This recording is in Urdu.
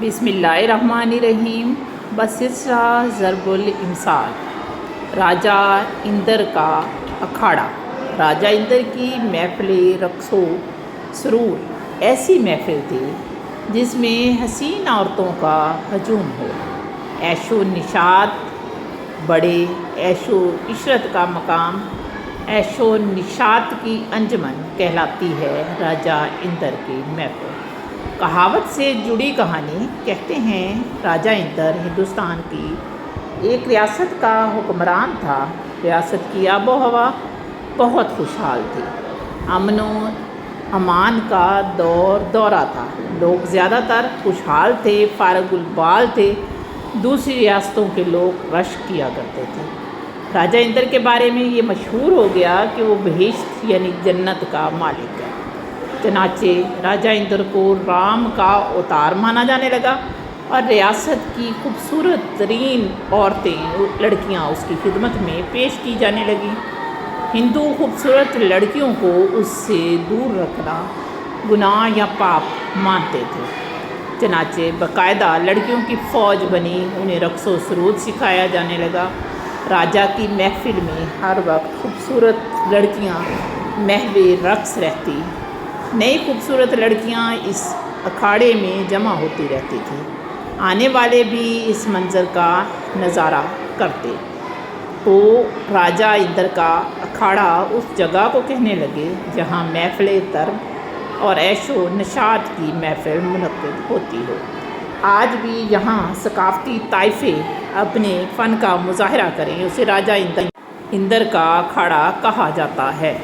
بسم اللہ الرحمن الرحیم بسسرا ضرب الامثال۔ راجہ اندر کا اکھاڑا۔ راجہ اندر کی محفل رقص و سرور ایسی محفل تھی جس میں حسین عورتوں کا ہجوم ہو، عیش و نشاط بڑے، عیش و عشرت کا مقام، عیش و نشاط کی انجمن کہلاتی ہے راجہ اندر کی محفل۔ کہاوت سے جڑی کہانی کہتے ہیں راجہ اندر ہندوستان کی ایک ریاست کا حکمران تھا۔ ریاست کی آب و ہوا بہت خوشحال تھی، امن و امان کا دورہ تھا، لوگ زیادہ تر خوشحال تھے، فارغ البال تھے، دوسری ریاستوں کے لوگ رشک کیا کرتے تھے۔ راجہ اندر کے بارے میں یہ مشہور ہو گیا کہ وہ بہشت یعنی جنت کا مالک ہے۔ چنانچہ راجہ اندر کو رام کا اوتار مانا جانے لگا اور ریاست کی خوبصورت ترین عورتیں، لڑکیاں اس کی خدمت میں پیش کی جانے لگیں۔ ہندو خوبصورت لڑکیوں کو اس سے دور رکھنا گناہ یا پاپ مانتے تھے، چنانچہ باقاعدہ لڑکیوں کی فوج بنی، انہیں رقص و سرود سکھایا جانے لگا۔ راجہ کی محفل میں ہر وقت خوبصورت لڑکیاں محو رقص رہتی، نئی خوبصورت لڑکیاں اس اکھاڑے میں جمع ہوتی رہتی تھیں، آنے والے بھی اس منظر کا نظارہ کرتے تو راجہ اندر کا اکھاڑا اس جگہ کو کہنے لگے جہاں محفل طرب اور عیش و نشاط کی محفل منعقد ہوتی ہو۔ آج بھی یہاں ثقافتی طائفے اپنے فن کا مظاہرہ کریں، اسے راجہ اندر کا اکھاڑا کہا جاتا ہے۔